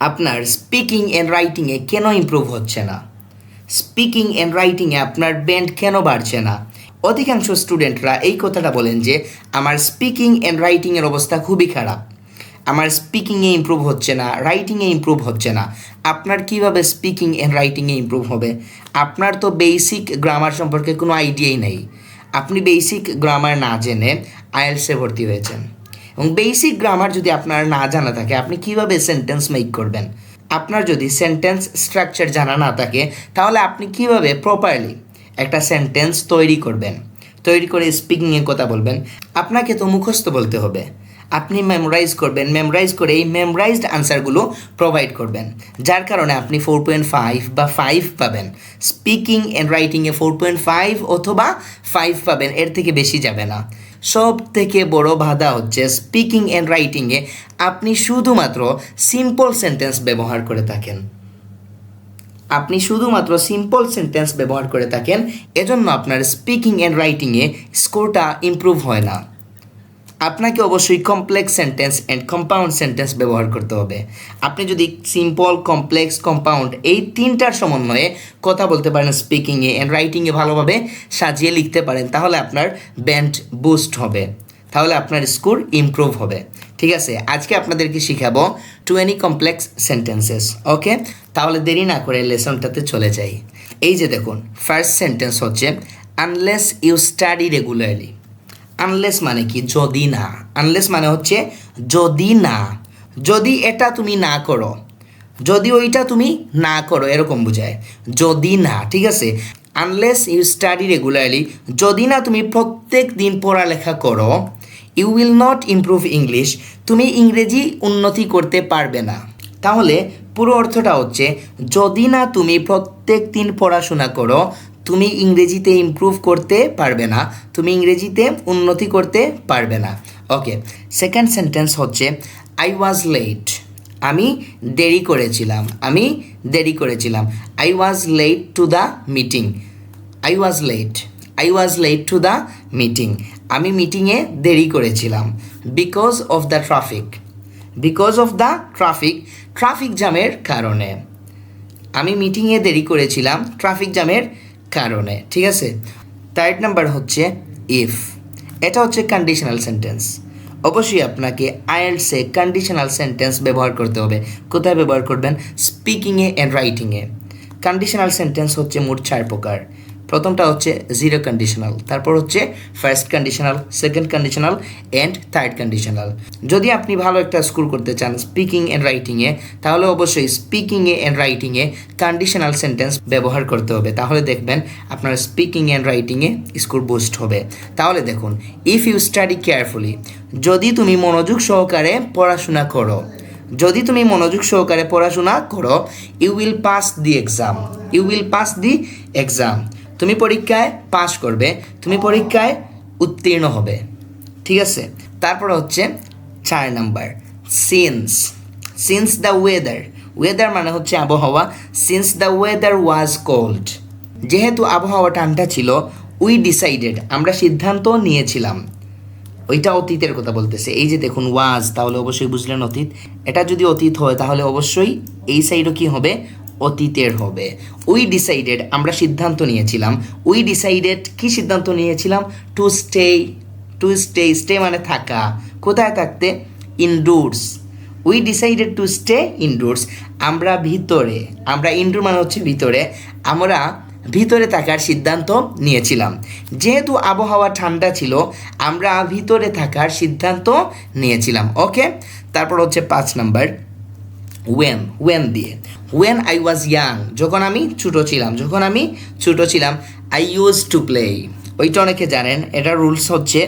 আপনার speaking and রাইটিংয়ে কেন improve হচ্ছে না? স্পিকিং অ্যান্ড রাইটিংয়ে আপনার ব্যান্ড কেন বাড়ছে না? অধিকাংশ স্টুডেন্টরা এই কথাটা বলেন যে আমার স্পিকিং অ্যান্ড রাইটিংয়ের অবস্থা খুবই খারাপ, আমার স্পিকিংয়ে ইমপ্রুভ হচ্ছে না, রাইটিংয়ে ইমপ্রুভ হচ্ছে না। আপনার কিভাবে স্পিকিং অ্যান্ড রাইটিংয়ে ইমপ্রুভ হবে? আপনার তো বেসিক গ্রামার সম্পর্কে কোনো আইডিয়াই নেই। আপনি বেসিক গ্রামার না জেনে আইএলটিএসে ভর্তি হয়েছেন, এবং বেসিক গ্রামার যদি আপনার না জানা থাকে আপনি কিভাবে সেন্টেন্স মেক করবেন? আপনার যদি সেন্টেন্স স্ট্রাকচার জানা না থাকে তাহলে আপনি কিভাবে প্রপারলি একটা সেন্টেন্স তৈরি করবেন, তৈরি করে স্পিকিংয়ে কথা বলবেন? আপনাকে তো মুখস্থ বলতে হবে, আপনি মেমোরাইজ করবেন, মেমোরাইজ করে এই মেমোরাইজড আনসারগুলো প্রোভাইড করবেন, যার কারণে আপনি 4.5 বা 5 পাবেন। স্পিকিং অ্যান্ড রাইটিংয়ে 4.5 অথবা 5 পাবেন, এর থেকে বেশি যাবে না। সব থেকে বড় বাধা হচ্ছে স্পিকিং অ্যান্ড রাইটিংয়ে আপনি শুধুমাত্র সিম্পল সেন্টেন্স ব্যবহার করে থাকেন। আপনি শুধুমাত্র সিম্পল সেন্টেন্স ব্যবহার করে থাকেন, এজন্য আপনার স্পিকিং অ্যান্ড রাইটিংয়ে স্কোরটা ইমপ্রুভ হয় না। আপনাকে অবশ্যই complex sentence and compound sentence ব্যবহার করতে হবে। আপনি যদি সিম্পল, কমপ্লেক্স, কম্পাউন্ড এই তিনটার সমন্বয়ে কথা বলতে পারেন, স্পিকিংয়ে অ্যান্ড রাইটিংয়ে ভালোভাবে সাজিয়ে লিখতে পারেন, তাহলে আপনার ব্যান্ড বুস্ট হবে, তাহলে আপনার স্কোর ইমপ্রুভ হবে। ঠিক আছে, আজকে আপনাদেরকে শিখাবো 20 কমপ্লেক্স সেন্টেন্সেস। ওকে, তাহলে দেরি না করে লেসনটাতে চলে যাই। এই যে দেখুন, ফার্স্ট সেন্টেন্স হচ্ছে unless you study regularly. Unless মানে কি? যদি না। আনলেস মানে হচ্ছে যদি না, যদি এটা তুমি না করো, যদি ওইটা তুমি না করো, এরকম বোঝায় যদি না। ঠিক আছে, আনলেস ইউ স্টাডি রেগুলারলি, যদি না তুমি প্রত্যেক দিন পড়ালেখা করো, you will not improve English, তুমি ইংরেজি উন্নতি করতে পারবে না। তাহলে পুরো অর্থটা হচ্ছে যদি না তুমি প্রত্যেক দিন পড়াশোনা করো, তুমি ইংরেজিতে ইমপ্রুভ করতে পারবে না, তুমি ইংরেজিতে উন্নতি করতে পারবে না। ওকে, সেকেন্ড সেন্টেন্স হচ্ছে আই ওয়াজ লেট। আমি দেরি করেছিলাম, আমি দেরি করেছিলাম। I was late to the meeting. I was late, I was late to the meeting. আমি মিটিংয়ে দেরি করেছিলাম because of the traffic. Because of the traffic, traffic জ্যামের কারণে। আমি মিটিংয়ে দেরি করেছিলাম ট্রাফিক জ্যামের কারণে। ঠিক আছে, থার্ড নাম্বার হচ্ছে ইফ। এটা হচ্ছে কন্ডিশনাল সেন্টেন্স। অবশ্যই আপনাকে আইএলটিএসে কন্ডিশনাল সেন্টেন্স ব্যবহার করতে হবে। কোথায় ব্যবহার করবেন? স্পিকিংয়ে অ্যান্ড রাইটিংয়ে। কন্ডিশনাল সেন্টেন্স হচ্ছে মোট 4 প্রকার। প্রথমটা হচ্ছে জিরো কন্ডিশনাল, তারপর হচ্ছে first conditional, second conditional and third conditional. যদি আপনি ভালো একটা স্কোর করতে চান স্পিকিং অ্যান্ড রাইটিংয়ে, তাহলে অবশ্যই স্পিকিংয়ে অ্যান্ড রাইটিংয়ে কন্ডিশনাল সেন্টেন্স ব্যবহার করতে হবে, তাহলে দেখবেন আপনার স্পিকিং অ্যান্ড রাইটিংয়ে স্কোর বুস্ট হবে। তাহলে দেখুন, ইফ ইউ স্টাডি কেয়ারফুলি, যদি তুমি মনোযোগ সহকারে পড়াশোনা করো, যদি তুমি মনোযোগ সহকারে পড়াশোনা করো, you will pass the exam, you will pass the exam, তুমি পরীক্ষায় পাস করবে, তুমি পরীক্ষায় উত্তীর্ণ হবে। ঠিক আছে, তারপর হচ্ছে 4 number since. Since the weather, weather মানে হচ্ছে আবহাওয়া। Since the weather was cold, যেহেতু আবহাওয়া ঠান্ডা ছিল, উই ডিসাইডেড, আমরা সিদ্ধান্ত নিয়েছিলাম। ওইটা অতীতের কথা বলতেছে। এই যে দেখুন ওয়াজ, তাহলে অবশ্যই বুঝলেন অতীত। এটা যদি অতীত হয় তাহলে অবশ্যই এই সাইডও কি হবে? অতীতের হবে। উই ডিসাইডেড, আমরা সিদ্ধান্ত নিয়েছিলাম। উই ডিসাইডেড, কি সিদ্ধান্ত নিয়েছিলাম? To stay, to stay, stay মানে থাকা। কোথায় থাকতে? Indoors. We decided to stay indoors, আমরা ভিতরে, আমরা ইনডোর মানে হচ্ছে ভিতরে, আমরা ভিতরে থাকার সিদ্ধান্ত নিয়েছিলাম। যেহেতু আবহাওয়া ঠান্ডা ছিল, আমরা ভিতরে থাকার সিদ্ধান্ত নিয়েছিলাম। ওকে, তারপর হচ্ছে 5 নাম্বার ওয়েন। ওয়েন দিয়ে, ওয়েন আই ওয়াজ ইয়াং, যখন আমি ছোটো ছিলাম, যখন আমি ছোটো ছিলাম। আই ইউজ টু প্লে, ওইটা অনেকে জানেন, এটা রুলস হচ্ছে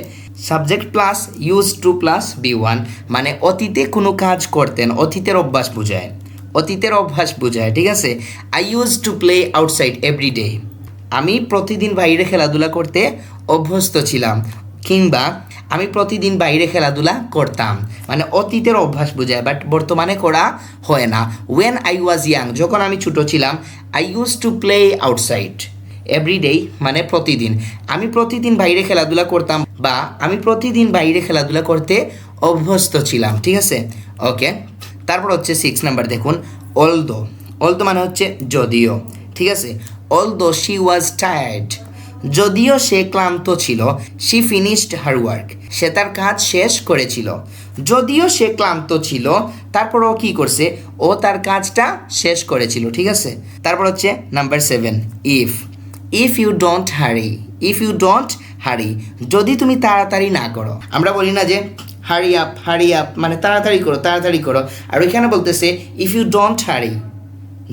subject plus use to plus B1, মানে অতীতে কোনো কাজ করতেন, অতীতের অভ্যাস বোঝায়, অতীতের অভ্যাস বোঝায়। ঠিক আছে, I use to play outside every day, আমি প্রতিদিন বাইরে খেলাধুলা করতে অভ্যস্ত ছিলাম, কিংবা আমি প্রতিদিন বাইরে খেলাধুলা করতাম, মানে অতীতের অভ্যাস বোঝায়, বাট বর্তমানে করা হয় না। ওয়েন আই ওয়াজ ইয়াং, যখন আমি ছোটো ছিলাম। I use to play outside everyday, মানে প্রতিদিন, আমি প্রতিদিন বাইরে খেলাধুলা করতাম, বা আমি প্রতিদিন বাইরে খেলাধুলা করতে অভ্যস্ত ছিলাম। ঠিক আছে, ওকে, তারপর হচ্ছে 6 নাম্বার দেখুন, অলদো। অলদো মানে হচ্ছে যদিও, ঠিক আছে। অলদো শি ওয়াজ টায়ার্ড, যদিও সে ক্লান্ত ছিল, শি ফিনিশড হার ওয়ার্ক, সে তার কাজ শেষ করেছিল। যদিও সে ক্লান্ত ছিল, তারপর ও কী করছে, ও তার কাজটা শেষ করেছিল, ঠিক আছে। তারপর হচ্ছে number 7, if. If you don't hurry, if you don't hurry, যদি তুমি তাড়াতাড়ি না করো। আমরা বলি না যে হারি আপ মানে তাড়াতাড়ি করো, তাড়াতাড়ি করো। আর ওইখানে বলতেছে ইফ ইউ ডোন্ট হারি,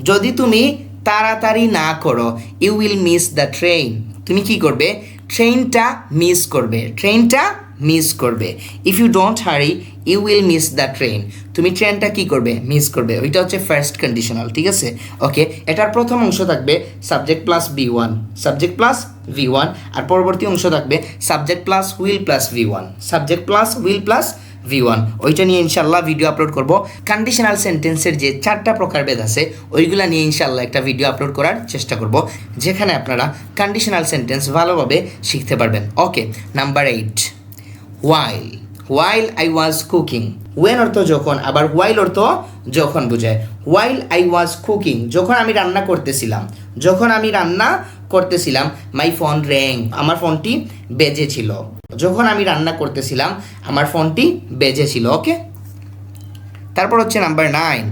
যদি তুমি তাড়াতাড়ি না করো, you will miss the train, তুমি কি করবে, ট্রেনটা মিস করবে, ট্রেনটা মিস করবে। If you don't hurry you will miss the train, তুমি ট্রেনটা কি করবে, মিস করবে। ওইটা হচ্ছে ফার্স্ট কন্ডিশনাল, ঠিক আছে। ওকে, এটার প্রথম অংশ থাকবে subject plus V1, subject plus V1, আর পরবর্তী অংশ থাকবে subject plus will plus V1, subject plus will plus V1। ওইটা নিয়ে ইনশাল্লাহ ভিডিও আপলোড করব। কন্ডিশনাল সেন্টেন্সের যে 4টা প্রকারভেদ আছে ওইগুলা নিয়ে ইনশাল্লাহ একটা ভিডিও আপলোড করার চেষ্টা করব, যেখানে আপনারা কন্ডিশনাল সেন্টেন্স ভালোভাবে শিখতে পারবেন। ওকে, number 8, while। while I was cooking, when অর্থ যখন, আবার while অর্থ যখন বোঝায়। while I was cooking, যখন আমি রান্না করতেছিলাম, যখন আমি রান্না করতেছিলাম, my phone rang, আমার ফোনটি বেজেছিল। যখন আমি রান্না করতেছিলাম আমার ফোনটি বেজেছিল। ওকে, তারপর হচ্ছে number 9,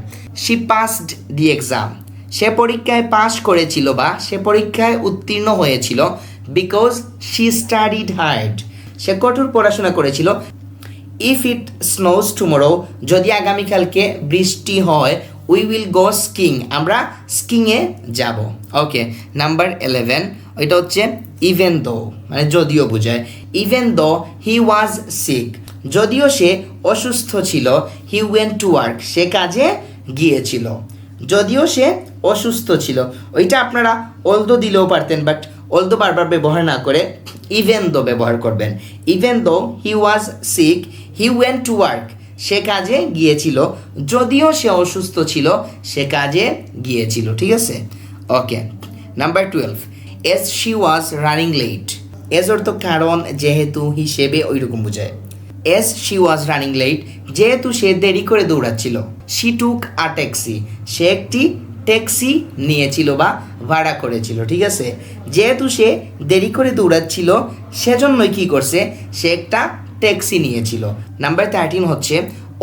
she passed the exam, সে পরীক্ষায় পাস করেছিল বা সে পরীক্ষায় উত্তীর্ণ হয়েছিল, বিকজ she studied hard, সে কঠোর পড়াশোনা করেছিল। ইফ ইট স্নোজ টুমোরো, যদি আগামীকালকে বৃষ্টি হয়, উই উইল গো স্কিং, আমরা স্কিংয়ে যাব। ওকে, নাম্বার 11, ওইটা হচ্ছে ইভেন দো, মানে যদিও বোঝায়। Even though he was sick, যদিও সে অসুস্থ ছিল, হি ওয়েন্ট টু ওয়ার্ক, সে কাজে গিয়েছিল। যদিও সে অসুস্থ ছিল, ওইটা আপনারা অলদো দিলেও পারতেন, বাট অলদো বারবার ব্যবহার না করে ইভেন দো ব্যবহার করবেন। Even though he was sick he went to work, সে কাজে গিয়েছিল। যদিও সে অসুস্থ ছিল, সে কাজে গিয়েছিল, ঠিক আছে। Okay, number 12, as she was running late. As অর্থ কারণ, যেহেতু, হিসেবে, ওইরকম বোঝায়। As she was running late, যেহেতু সে দেরি করে দৌড়াচ্ছিল। শি টুক আ ট্যাক্সি, সে একটি ট্যাক্সি নিয়েছিল বা ভাড়া করেছিল, ঠিক আছে। যেহেতু সে দেরি করে দৌড়াচ্ছিল, সেজন্যই কী করছে, সে একটা ট্যাক্সি নিয়েছিল। নাম্বার 13 হচ্ছে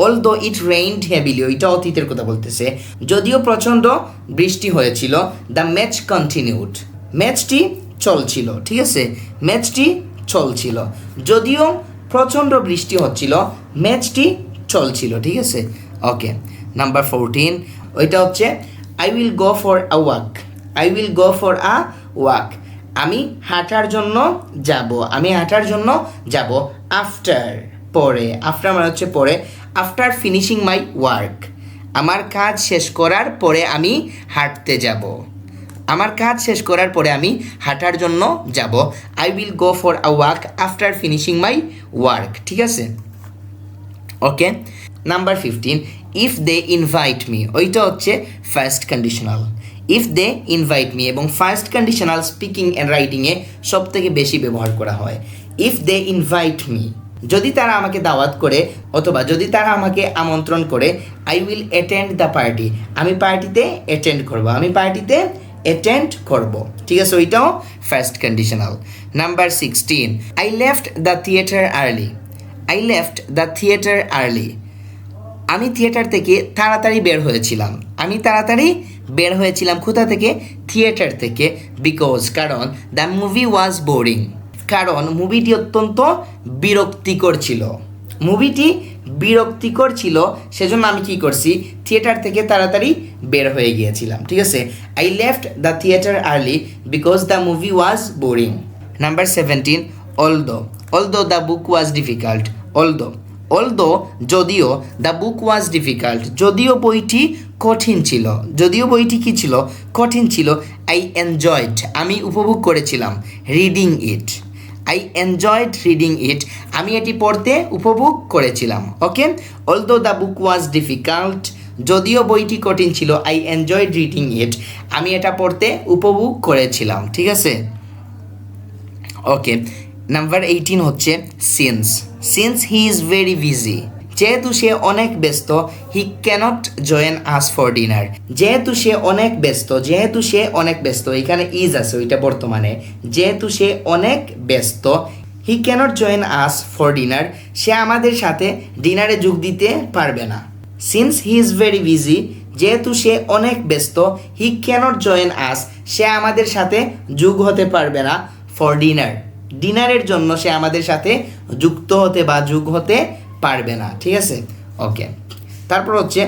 অলদো ইট রেইনড হেভিলি, ওইটা অতীতের কথা বলতেছে। যদিও প্রচণ্ড বৃষ্টি হয়েছিল, দ্য ম্যাচ কন্টিনিউড, ম্যাচটি চলছিল, ঠিক আছে। ম্যাচটি চলছিল, যদিও প্রচণ্ড বৃষ্টি হচ্ছিল, ম্যাচটি চলছিল, ঠিক আছে। ওকে, নাম্বার 14, ওইটা হচ্ছে I will go for a walk, I will go for a walk, আমি হাঁটার জন্য যাব, আমি হাঁটার জন্য যাব। আফটার, পরে, আফটার মানে হচ্ছে পরে। আফটার ফিনিশিং মাই ওয়ার্ক, আমার কাজ শেষ করার পরে আমি হাঁটতে যাব, আমার কাজ শেষ করার পরে আমি হাঁটার জন্য যাব। I will go for a walk after finishing my work, ঠিক আছে। Okay, number 15, if they invite me, ওইটা হচ্ছে first conditional. If they invite me এবং ফার্স্ট কন্ডিশনাল স্পিকিং অ্যান্ড রাইটিংয়ে সব থেকে বেশি ব্যবহার করা হয়। ইফ দে ইনভাইট মি, যদি তারা আমাকে দাওয়াত করে অথবা যদি তারা আমাকে আমন্ত্রণ করে, I will attend the party, আমি পার্টিতে অ্যাটেন্ড করব, আমি পার্টিতে অ্যাটেন্ড করব, ঠিক আছে। ওইটাও first conditional. Number 16, I left the theatre early, I left the theatre early, আমি থিয়েটার থেকে তাড়াতাড়ি বের হয়েছিলাম, আমি তাড়াতাড়ি বের হয়েছিলাম কোথা থেকে, থিয়েটার থেকে। বিকজ, কারণ, দ্য মুভি ওয়াজ বোরিং, কারণ মুভিটি অত্যন্ত বিরক্তিকর ছিল, মুভিটি বিরক্তিকর ছিল, সেজন্য আমি কি করছি, থিয়েটার থেকে তাড়াতাড়ি বের হয়ে গিয়েছিলাম, ঠিক আছে। I left the theatre early because the movie was boring. Number 17, although, although the book was difficult, although, although যদিও, দ্য বুক ওয়াজ ডিফিকাল্ট, যদিও বইটি কঠিন ছিল, যদিও বইটি কী ছিল, কঠিন ছিল। আই এনজয়েড, আমি উপভোগ করেছিলাম, reading it, I enjoyed reading it, আমি এটি পড়তে উপভোগ করেছিলাম। Okay, although the book was difficult, যদিও বইটি কঠিন ছিল, আই এনজয়েড রিডিং ইট, আমি এটা পড়তে উপভোগ করেছিলাম, ঠিক আছে। ওকে, নাম্বার 18 হচ্ছে since, since he is very busy, যেহেতু সে অনেক ব্যস্ত he can't join us for dinner. যেহেতু সে অনেক ব্যস্ত এখানে ইজ আছে ওইটা বর্তমানে। যেহেতু সে অনেক ব্যস্ত he can't join us for dinner, সে আমাদের সাথে ডিনারে যোগ দিতে পারবে না। Since he is very busy, যেহেতু সে অনেক ব্যস্ত হি ক্যানট জয়েন আস, সে আমাদের সাথে যোগ হতে পারবে না ফর ডিনার, ডিনারের জন্য সে আমাদের সাথে যুক্ত হতে বা যোগ হতে পারবে না। ঠিক আছে, ওকে। তারপর হচ্ছে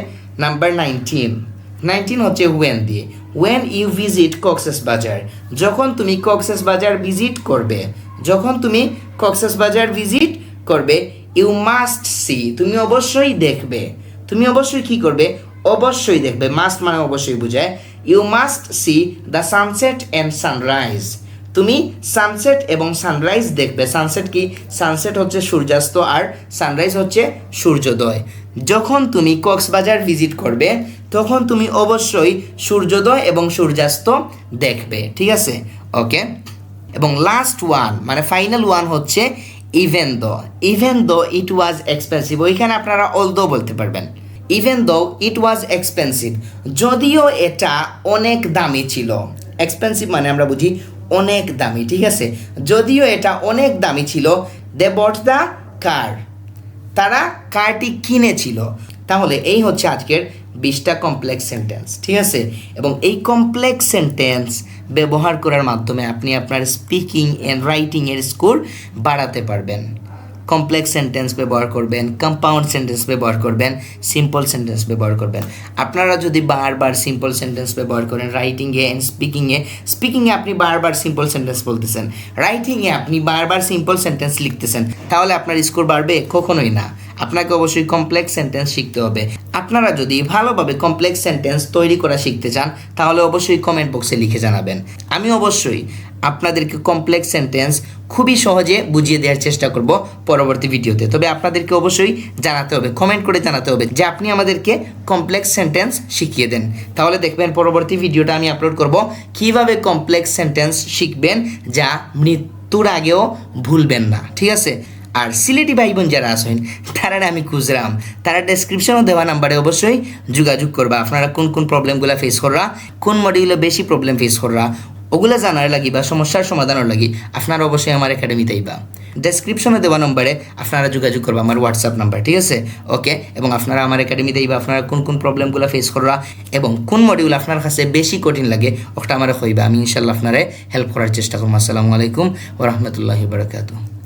নাম্বার 19 হচ্ছে ওয়েন দিয়ে। ওয়েন ইউ ভিজিট কক্সেস বাজার, যখন তুমি কক্সেস বাজার ভিজিট করবে, ইউ মাস্ট সি, তুমি অবশ্যই দেখবে। অবশ্যই দেখবে, মাস্ট মানে অবশ্যই বোঝায়। You must see the sunset and sunrise, তুমি সানসেট এবং সানরাইজ দেখবে। সানসেট হচ্ছে সূর্যাস্ত আর সানরাইজ হচ্ছে সূর্যোদয়। যখন তুমি কক্সবাজার ভিজিট করবে তখন তুমি অবশ্যই সূর্যোদয় এবং সূর্যাস্ত দেখবে। ঠিক আছে, ওকে। এবং লাস্ট ওয়ান মানে ফাইনাল ওয়ান হচ্ছে ইভেন দো ইট ওয়াজ এক্সপেন্সিভ, ওইখানে আপনারা অলদো বলতে পারবেন। ইভেন দো ইট ওয়াজ এক্সপেন্সিভ, যদিও এটা অনেক দামি ছিল। এক্সপেন্সিভ মানে আমরা বুঝি অনেক দামি। ঠিক আছে, যদিও এটা অনেক দামি ছিল, দে বট দ্য কার, তারা কারটি কিনেছিল। তাহলে এই হচ্ছে আজকের 20টা কমপ্লেক্স সেন্টেন্স। ঠিক আছে, এবং এই কমপ্লেক্স সেন্টেন্স ব্যবহার করার মাধ্যমে আপনি আপনার স্পিকিং অ্যান্ড রাইটিংয়ের স্কোর বাড়াতে পারবেন। কমপ্লেক্স সেন্টেন্স ব্যবহার করবেন, কম্পাউন্ড সেন্টেন্স ব্যবহার করবেন, সিম্পল সেন্টেন্স ব্যবহার করবেন। আপনারা যদি বারবার সিম্পল সেন্টেন্স ব্যবহার করেন রাইটিংয়ে অ্যান্ড স্পিকিংয়ে আপনি বারবার সিম্পল সেন্টেন্স বলতেছেন, রাইটিংয়ে আপনি বারবার সিম্পল সেন্টেন্স লিখতেছেন, তাহলে আপনার স্কোর বাড়বে? কখনোই না। আপনাকে অবশ্যই কমপ্লেক্স সেন্টেন্স শিখতে হবে। আপনারা যদি ভালোভাবে কমপ্লেক্স সেন্টেন্স তৈরি করা শিখতে চান তাহলে অবশ্যই কমেন্ট বক্সে লিখে জানাবেন। আমি অবশ্যই আপনাদেরকে কমপ্লেক্স সেন্টেন্স খুবই সহজে বুঝিয়ে দেওয়ার চেষ্টা করব পরবর্তী ভিডিওতে। তবে আপনাদেরকে অবশ্যই জানাতে হবে, কমেন্ট করে জানাতে হবে যে আপনি আমাদেরকে কমপ্লেক্স সেন্টেন্স শিখিয়ে দেন। তাহলে দেখবেন পরবর্তী ভিডিওটা আমি আপলোড করব কিভাবে কমপ্লেক্স সেন্টেন্স শিখবেন যা মৃত্যুর আগেও ভুলবেন না। ঠিক আছে, আর সিলেটি ভাই বোন যারা আছেন তারা আমি খুঁজলাম, তারা ডেসক্রিপশনও দেওয়া নাম্বারে অবশ্যই যোগাযোগ করবা। আপনারা কোন কোন প্রবলেমগুলো ফেস কররা, কোন মডিউলে বেশি প্রবলেম ফেস কররা, ওগুলো জানার লাগি বা সমস্যার সমাধানের লাগি আপনারা অবশ্যই আমার একাডেমিতে আইবা। ডেসক্রিপশনে দেওয়া নম্বরে আপনারা যোগাযোগ করবা, আমার হোয়াটসঅ্যাপ নাম্বার। ঠিক আছে, ওকে। এবং আপনারা আমার একাডেমিতে আইবা, আপনারা কোন কোন প্রবলেমগুলো ফেস কররা এবং কোন মডিউল আপনার কাছে বেশি কঠিন লাগে ওটা আমার কইবা, আমি ইনশাল্লাহ আপনারা হেল্প করার চেষ্টা করবো। আসসালামু আলাইকুম ওয়া রাহমাতুল্লাহি ওয়া বারাকাতুহু।